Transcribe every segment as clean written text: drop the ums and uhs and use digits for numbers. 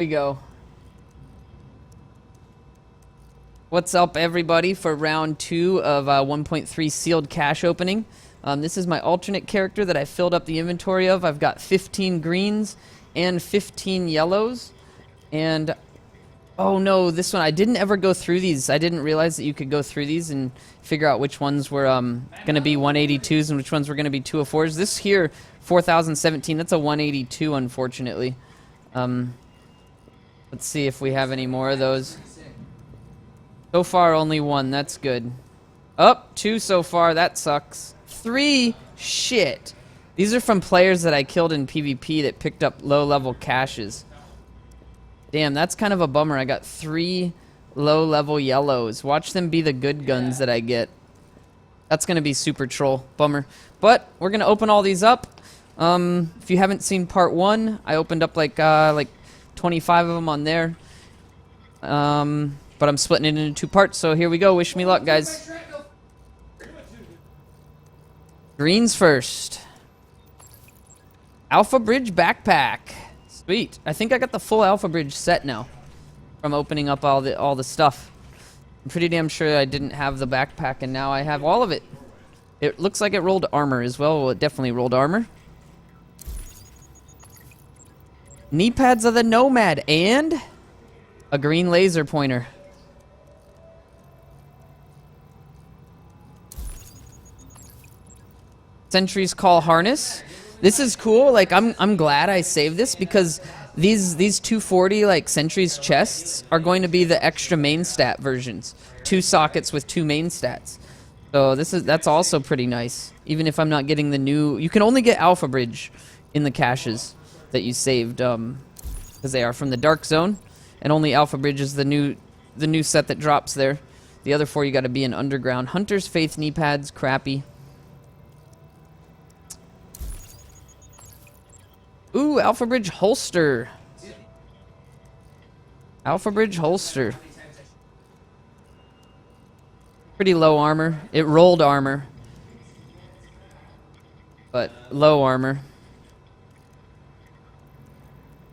we go. What's up, everybody, for round 2 of 1.3 sealed cache opening. This is my alternate character that I filled up the inventory of. I've got 15 greens and 15 yellows. And, oh no, this one, I didn't ever go through these. I didn't realize that you could go through these and figure out which ones were going to be 182s and which ones were going to be 204s. This here, 4017, that's a 182, unfortunately. Let's see if we have any more of those. So far, only one. That's good. Oh, 2 so far. That sucks. 3? Shit. These are from players that I killed in PvP that picked up low-level caches. Damn, that's kind of a bummer. I got 3 low-level yellows. Watch them be the good guns that I get. That's going to be super troll. Bummer. But we're going to open all these up. If you haven't seen part 1, I opened up like 25 of them on there. But I'm splitting it into 2 parts, so here we go. Wish me luck, guys. Greens first. AlphaBridge backpack. Sweet. I think I got the full AlphaBridge set now from opening up all the stuff. I'm pretty damn sure I didn't have the backpack, and now I have all of it. It looks like it rolled armor as well. Well, it definitely rolled armor. Knee pads of the Nomad and a green laser pointer. Sentry's Call harness. This is cool. Like I'm glad I saved this because these 240 like Sentry's chests are going to be the extra main stat versions. 2 sockets with 2 main stats. So that's also pretty nice. Even if I'm not getting the new, you can only get AlphaBridge in the caches that you saved because they are from the Dark Zone, and only AlphaBridge is the new set that drops there. The other 4 you got to be in Underground. Hunter's Faith knee pads, crappy. Ooh, AlphaBridge holster. AlphaBridge holster. Pretty low armor. It rolled armor, but low armor.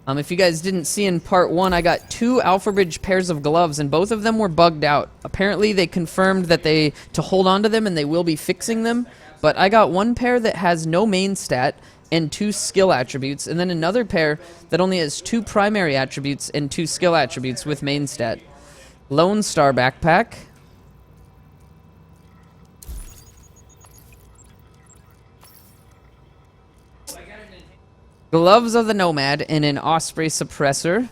If you guys didn't see in part 1, I got 2 AlphaBridge pairs of gloves, and both of them were bugged out. Apparently, they confirmed that to hold on to them, and they will be fixing them. But I got 1 pair that has no main stat and 2 skill attributes, and then another pair that only has 2 primary attributes and 2 skill attributes with main stat. Lone Star backpack. Gloves of the Nomad and an Osprey suppressor.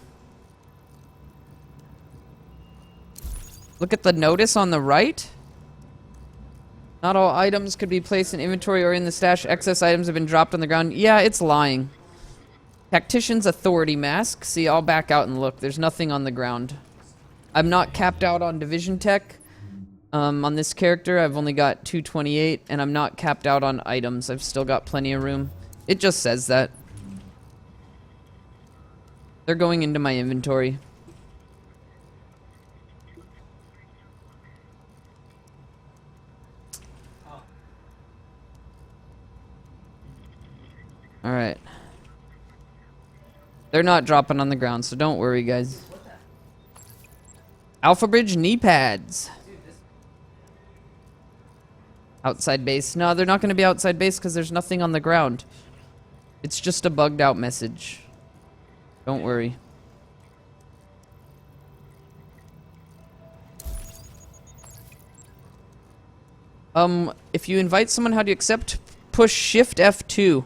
Look at the notice on the right. Not all items could be placed in inventory or in the stash. Excess items have been dropped on the ground. Yeah, it's lying. Tactician's Authority mask. See, I'll back out and look. There's nothing on the ground. I'm not capped out on Division Tech. On this character, I've only got 228, and I'm not capped out on items. I've still got plenty of room. It just says that. They're going into my inventory. Alright. They're not dropping on the ground, so don't worry, guys. AlphaBridge knee pads. Outside base. No, they're not going to be outside base because there's nothing on the ground. It's just a bugged out message. Don't worry. If you invite someone, how do you accept? Push Shift F2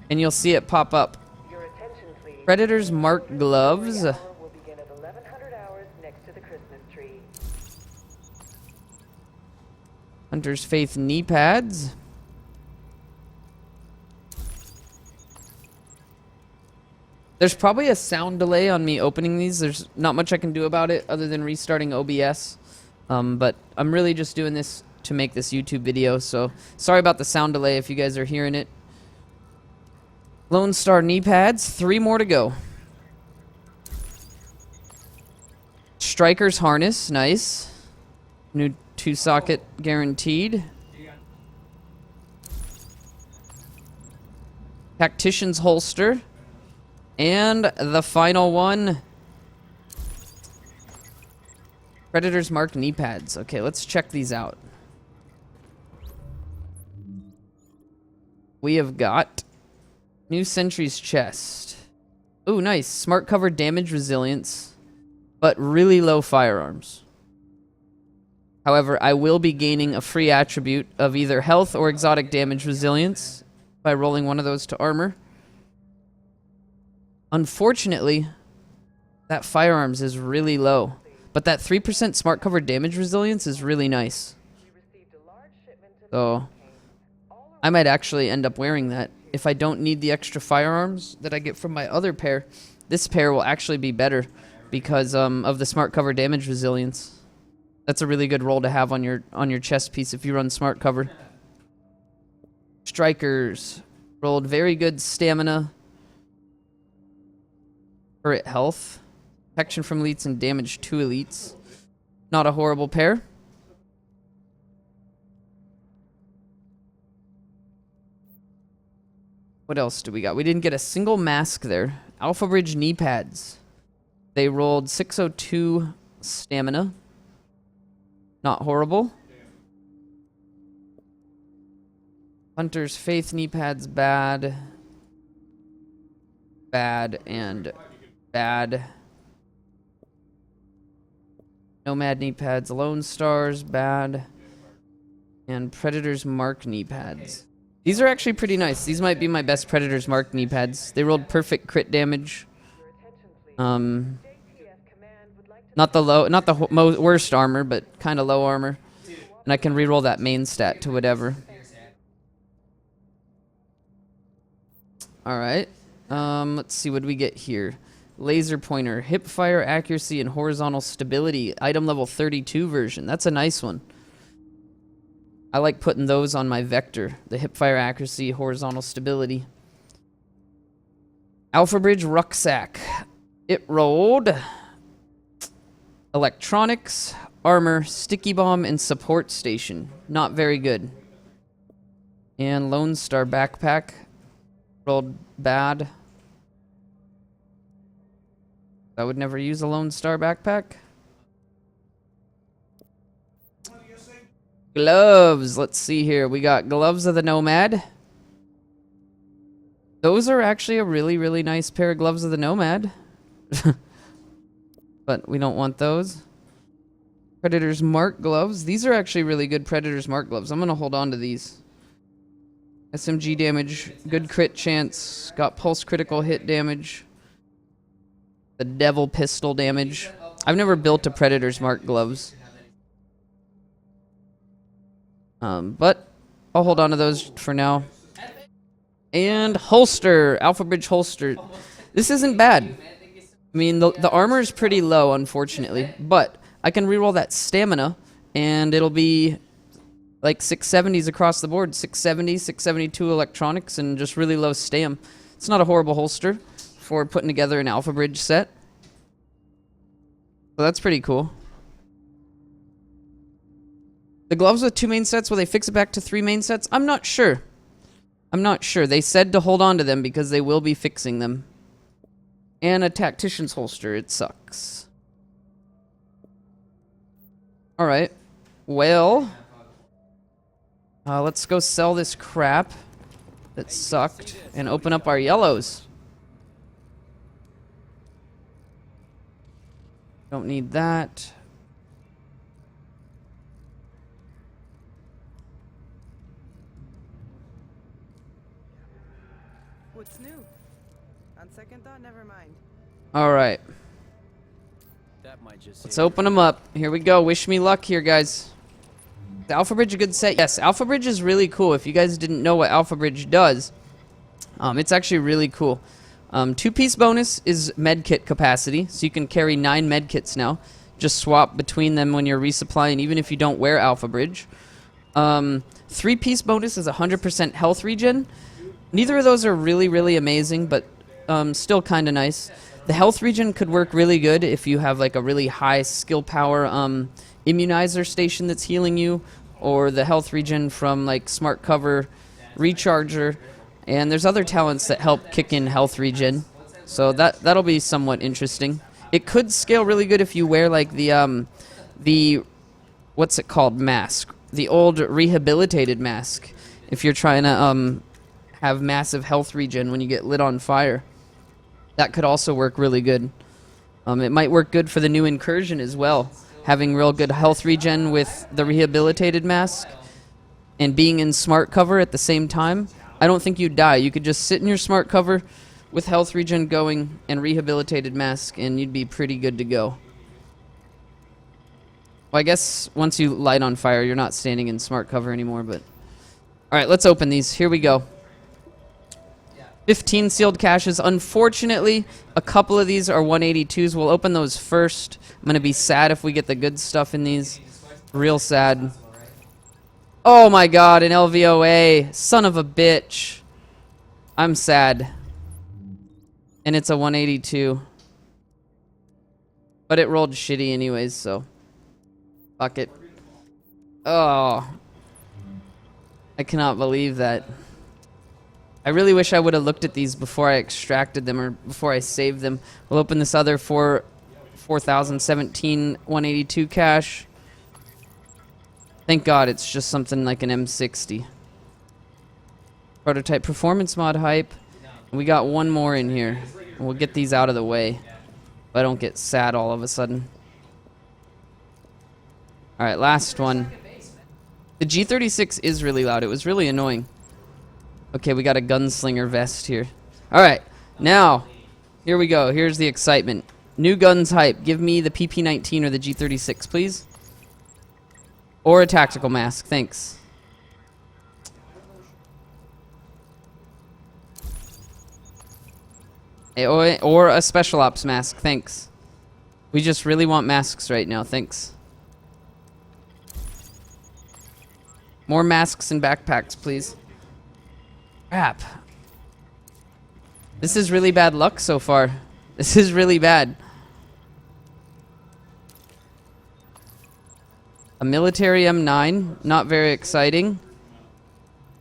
and you'll see it pop up. Your attention, please. Predator's Mark gloves. The hour will begin at 1100 hours next to the Christmas tree. Hunter's Faith knee pads. There's probably a sound delay on me opening these. There's not much I can do about it other than restarting OBS. But I'm really just doing this to make this YouTube video, so sorry about the sound delay if you guys are hearing it. Lone Star knee pads, 3 more to go. Striker's harness, nice. New 2-socket guaranteed. Tactician's holster. And the final one, Predator's Mark knee pads. Okay, let's check these out. We have got New Sentry's chest. Ooh, nice. Smart cover damage resilience, but really low firearms. However, I will be gaining a free attribute of either health or exotic damage resilience by rolling one of those to armor. Unfortunately, that firearms is really low, but that 3% smart cover damage resilience is really nice. So I might actually end up wearing that. If I don't need the extra firearms that I get from my other pair, this pair will actually be better because of the smart cover damage resilience. That's a really good roll to have on your chest piece if you run smart cover. Strikers rolled very good stamina, turret health, protection from elites, and damage to elites. Not a horrible pair. What else do we got? We didn't get a single mask there. AlphaBridge knee pads. They rolled 602 stamina. Not horrible. Hunter's Faith knee pads, bad. Bad and bad. Nomad knee pads, Lone Stars, bad. And Predator's Mark knee pads. These are actually pretty nice. These might be my best Predator's Mark knee pads. They rolled perfect crit damage. Not the worst armor, but kind of low armor. And I can reroll that main stat to whatever. Alright. Let's see what we get here. Laser pointer, hip fire accuracy, and horizontal stability. Item level 32 version. That's a nice one. I like putting those on my vector. The hip fire accuracy, horizontal stability. AlphaBridge rucksack. It rolled electronics, armor, sticky bomb, and support station. Not very good. And Lone Star backpack. Rolled bad. I would never use a Lone Star backpack. Gloves. Let's see here. We got gloves of the Nomad. Those are actually a really, really nice pair of gloves of the Nomad. But we don't want those. Predator's Mark gloves. These are actually really good Predator's Mark gloves. I'm going to hold on to these. SMG damage. Good crit chance. Got pulse critical hit damage. The Devil pistol damage. I've never built a Predator's Mark gloves. But I'll hold on to those for now. And holster. AlphaBridge holster. This isn't bad. I mean, the armor is pretty low, unfortunately. But I can reroll that stamina, and it'll be like 670s across the board. 670, 672 electronics, and just really low stam. It's not a horrible holster for putting together an AlphaBridge set. So that's pretty cool. The gloves with 2 main sets, will they fix it back to 3 main sets? I'm not sure. I'm not sure. They said to hold on to them because they will be fixing them. And a tactician's holster. It sucks. Alright. Well. Let's go sell this crap that sucked and open up our yellows. Don't need that. What's new? On second thought, never mind. All right. Let's open them up. Here we go. Wish me luck here, guys. Is AlphaBridge a good set? Yes, AlphaBridge is really cool. If you guys didn't know what AlphaBridge does, it's actually really cool. 2-piece bonus is medkit capacity, so you can carry 9 medkits now. Just swap between them when you're resupplying, even if you don't wear AlphaBridge. 3-piece bonus is 100% health regen. Neither of those are really, really amazing, but still kind of nice. The health regen could work really good if you have like a really high skill power immunizer station that's healing you, or the health regen from like smart cover, recharger, and there's other talents that help kick in health regen. So that'll be somewhat interesting. It could scale really good if you wear like the the, what's it called, mask. The old rehabilitated mask. If you're trying to have massive health regen when you get lit on fire. That could also work really good. It might work good for the new incursion as well. Having real good health regen with the rehabilitated mask and being in smart cover at the same time. I don't think you'd die. You could just sit in your smart cover with health regen going and rehabilitated mask and you'd be pretty good to go. Well, I guess once you light on fire, you're not standing in smart cover anymore, but... Alright, let's open these. Here we go. 15 sealed caches. Unfortunately, a couple of these are 182s. We'll open those first. I'm going to be sad if we get the good stuff in these. Real sad. Oh my god, an LVOA. Son of a bitch. I'm sad. And it's a 182. But it rolled shitty anyways, so... Fuck it. Oh. I cannot believe that. I really wish I would have looked at these before I extracted them or before I saved them. We'll open this other 4017 182 cache. Thank God it's just something like an M60. Prototype performance mod hype. We got one more in here. We'll get these out of the way. But I don't get sad all of a sudden. Alright, last one. The G36 is really loud. It was really annoying. Okay, we got a gunslinger vest here. Alright, now, here we go. Here's the excitement. New guns hype. Give me the PP-19 or the G36, please. Or a tactical mask. Thanks. Or a special ops mask. Thanks. We just really want masks right now. Thanks. More masks and backpacks, please. Crap. This is really bad luck so far. This is really bad. A military M9. Not very exciting.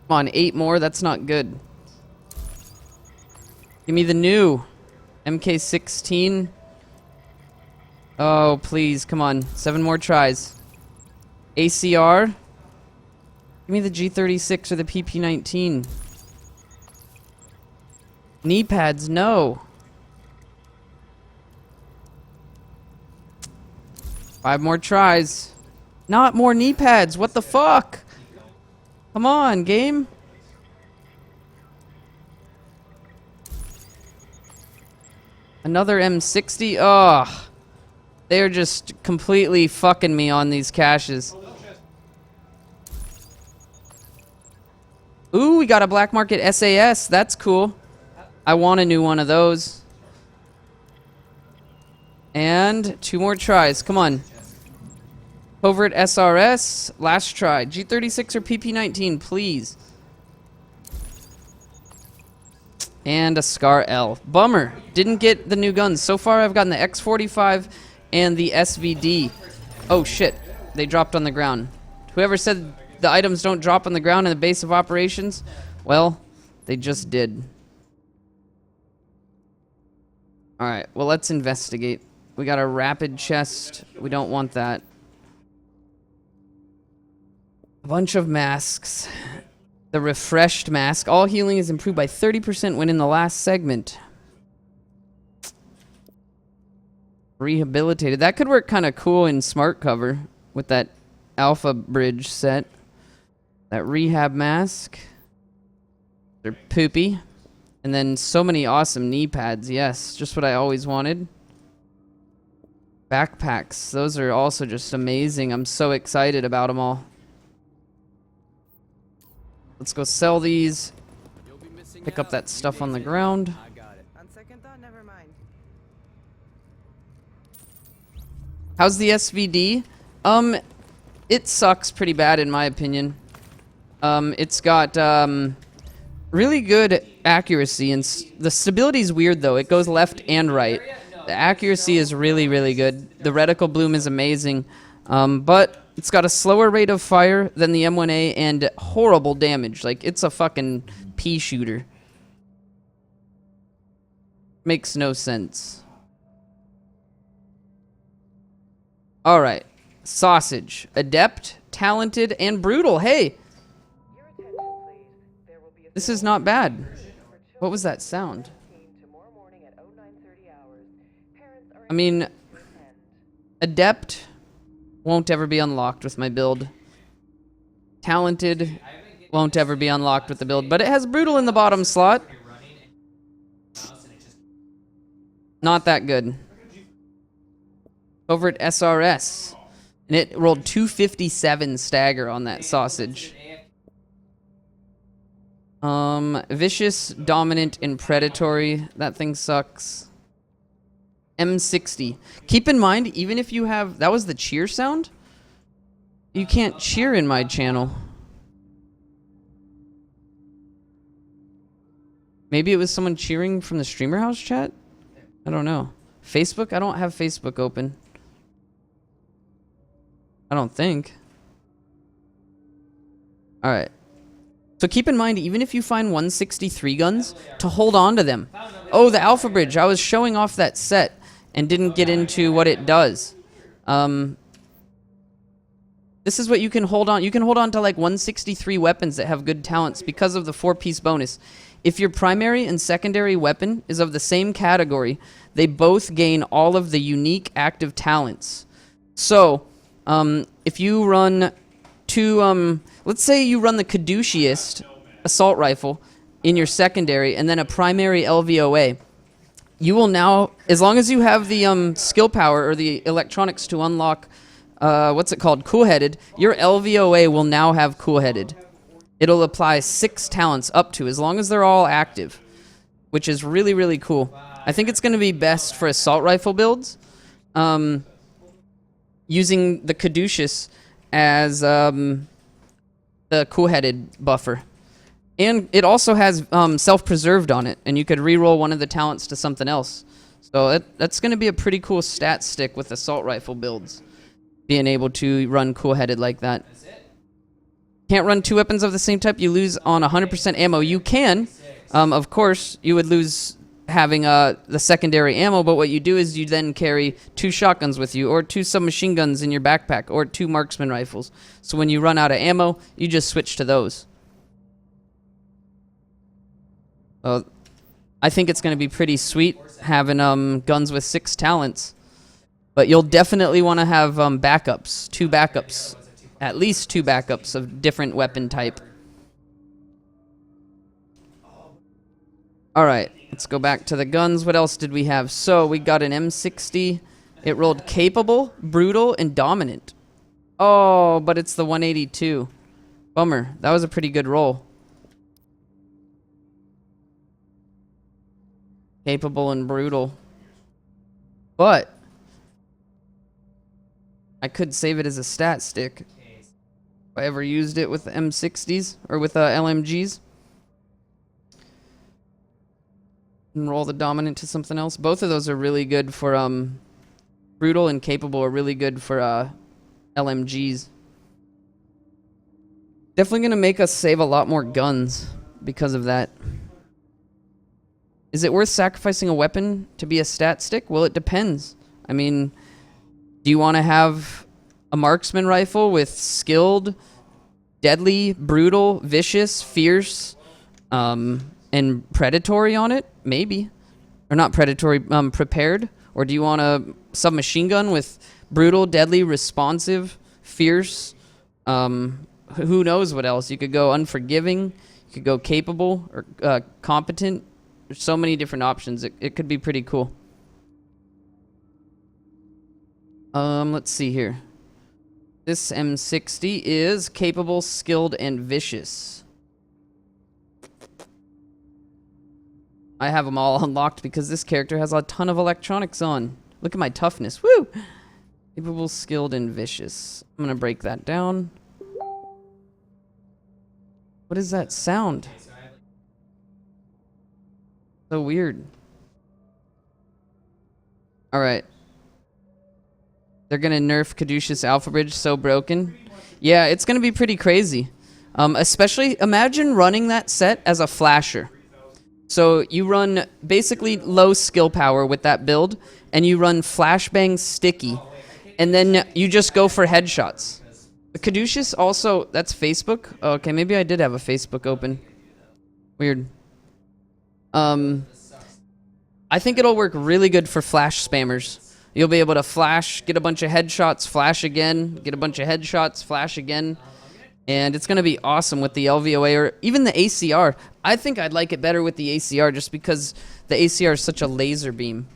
Come on, 8 more. That's not good. Give me the new MK16. Oh, please. Come on. 7 more tries. ACR. Give me the G36 or the PP-19. Knee pads, no. 5 more tries. Not more knee pads. What the fuck? Come on, game. Another M60. Ugh. They're just completely fucking me on these caches. Ooh, we got a black market SAS. That's cool. I want a new one of those. And 2 more tries. Come on. Covert SRS. Last try. G36 or PP-19, please. And a Scar L. Bummer. Didn't get the new guns. So far, I've gotten the X45 and the SVD. Oh, shit. They dropped on the ground. Whoever said the items don't drop on the ground in the base of operations, well, they just did. Alright, well, let's investigate. We got a rapid chest. We don't want that. A bunch of masks. The refreshed mask. All healing is improved by 30% when in the last segment. Rehabilitated. That could work kind of cool in smart cover with that AlphaBridge set. That rehab mask. They're poopy. And then so many awesome knee pads. Yes, just what I always wanted. Backpacks. Those are also just amazing. I'm so excited about them all. Let's go sell these. Pick up that stuff on the ground. On second thought, never mind. How's the SVD? It sucks pretty bad in my opinion. It's got really good accuracy, and the stability is weird though. It goes left and right. The accuracy is really, really good. The reticle bloom is amazing, but it's got a slower rate of fire than the M1A and horrible damage. Like, it's a fucking pea shooter. Makes no sense. Alright. Sausage. Adept, talented, and brutal. Hey, Your attention, please. There will be a this is not bad. What was that sound? tomorrow morning at 0930 hours. Parents are I mean, to attend. Adept won't ever be unlocked with my build. Talented won't ever be unlocked with the build, but it has brutal in the bottom slot. Not that good. Over at SRS. And it rolled 257 stagger on that sausage. Vicious, dominant, and predatory. That thing sucks. M60. Keep in mind, even if you have... That was the cheer sound? You can't cheer in my channel. Maybe it was someone cheering from the streamer house chat? I don't know. Facebook? I don't have Facebook open. I don't think. Alright. So keep in mind, even if you find 163 guns, to hold on to them. Oh, the AlphaBridge. I was showing off that set and didn't get into what it does. This is what you can hold on. You can hold on to like 163 weapons that have good talents because of the 4-piece bonus. If your primary and secondary weapon is of the same category, they both gain all of the unique active talents. So, if you run two, let's say you run the caduceus assault rifle in your secondary and then a primary LVOA, you will now, as long as you have the skill power or the electronics to unlock, what's it called, cool-headed, your LVOA will now have cool-headed. It'll apply 6 talents up to, as long as they're all active, which is really, really cool. I think it's going to be best for assault rifle builds, using the caduceus as the cool-headed buffer. And it also has self-preserved on it, and you could reroll one of the talents to something else. So that's going to be a pretty cool stat stick with assault rifle builds, being able to run cool-headed like that. Can't run 2 weapons of the same type. You lose on 100% ammo. You can. Of course, you would lose having the secondary ammo, but what you do is you then carry 2 shotguns with you, or 2 submachine guns in your backpack, or 2 marksman rifles. So when you run out of ammo, you just switch to those. I think it's going to be pretty sweet having guns with 6 talents. But you'll definitely want to have backups, 2 backups. At least 2 backups of different weapon type. Alright, let's go back to the guns. What else did we have? So, we got an M60. It rolled capable, brutal, and dominant. Oh, but it's the 182. Bummer. That was a pretty good roll. Capable and brutal. But I could save it as a stat stick. If I ever used it with the M60s or with LMGs. And roll the dominant to something else. Both of those are really good for brutal and capable are really good for LMGs. Definitely gonna make us save a lot more guns because of that. Is it worth sacrificing a weapon to be a stat stick? Well, it depends. I mean, do you want to have a marksman rifle with skilled, deadly, brutal, vicious, fierce, and predatory on it? Maybe. Or not predatory, prepared? Or do you want a submachine gun with brutal, deadly, responsive, fierce, who knows what else? You could go unforgiving, you could go capable, or competent. There's so many different options. It could be pretty cool. Let's see here. This M60 is capable, skilled, and vicious. I have them all unlocked because this character has a ton of electronics on. Look at my toughness. Woo! Capable, skilled, and vicious. I'm gonna break that down. What is that sound? So weird. Alright. They're gonna nerf caduceus AlphaBridge, so broken. Yeah, it's gonna be pretty crazy. Especially, imagine running that set as a flasher. So you run basically low skill power with that build, and you run flashbang sticky. and then you just go for headshots. The Caduceus also, that's Facebook? Oh, okay, maybe I did have a Facebook open. Weird. I think it'll work really good for flash spammers. You'll be able to flash, get a bunch of headshots, flash again, get a bunch of headshots, flash again. And it's going to be awesome with the LVOA or even the ACR. I think I'd like it better with the ACR just because the ACR is such a laser beam.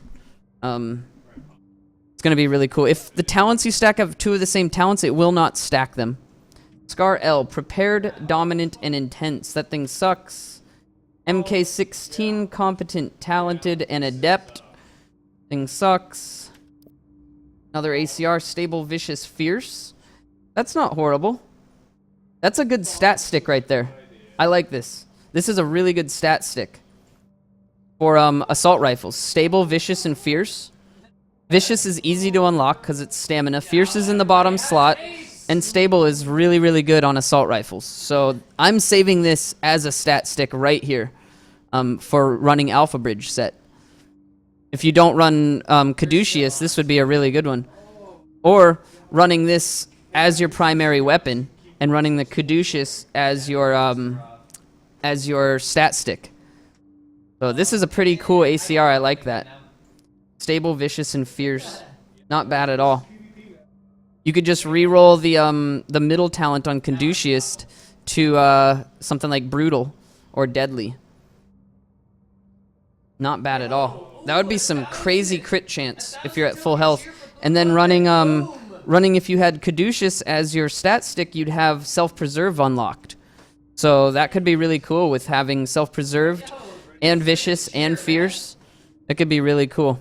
It's going to be really cool. If the talents you stack have two of the same talents, it will not stack them. Scar L, prepared, dominant, and intense. That thing sucks. MK16, competent, talented, and adept. Thing sucks. Another ACR, stable, vicious, fierce. That's not horrible. That's a good stat stick right there. I like this. This is a really good stat stick for assault rifles. Stable, vicious, and fierce. Vicious is easy to unlock because it's stamina. Fierce is in the bottom slot. And stable is really, really good on assault rifles. So I'm saving this as a stat stick right here for running AlphaBridge set. If you don't run Caduceus, this would be a really good one. Or running this as your primary weapon and running the Caduceus as your stat stick. So this is a pretty cool ACR. I like that. Stable, vicious, and fierce. Not bad at all. You could just re-roll the middle talent on Caduceus to something like brutal or deadly. Not bad at all. That would be some crazy crit chance if you're at full health. And then running if you had Caduceus as your stat stick, you'd have self-preserve unlocked. So that could be really cool with having self-preserved and vicious and fierce. That could be really cool.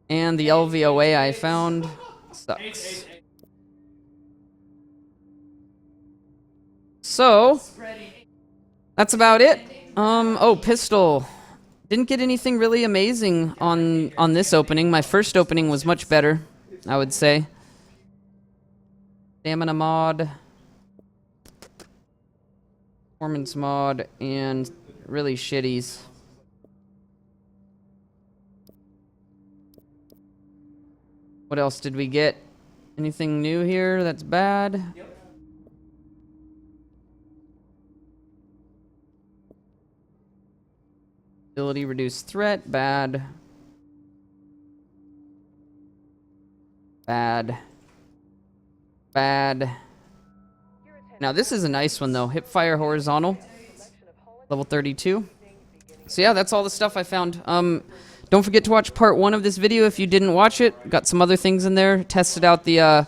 And the LVOA I found sucks. So that's about it. Oh, pistol. Didn't get anything really amazing on this opening. My first opening was much better, I would say. Stamina mod, performance mod, and really shitties. What else did we get? Anything new here that's bad? Yep. Ability reduced threat, bad. Bad. Bad. Now this is a nice one though. Hip fire horizontal. Level 32. So yeah, that's all the stuff I found. Don't forget to watch part 1 of this video if you didn't watch it. Got some other things in there. Tested out the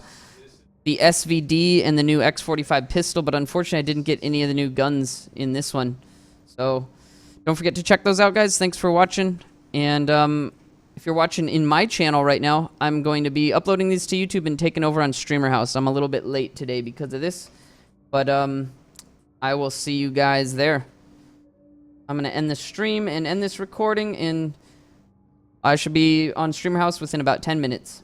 SVD and the new X45 pistol, but unfortunately I didn't get any of the new guns in this one. So don't forget to check those out, guys. Thanks for watching. And if you're watching in my channel right now, I'm going to be uploading these to YouTube and taking over on Streamer House. I'm a little bit late today because of this, but I will see you guys there. I'm going to end the stream and end this recording, and I should be on Streamer House within about 10 minutes.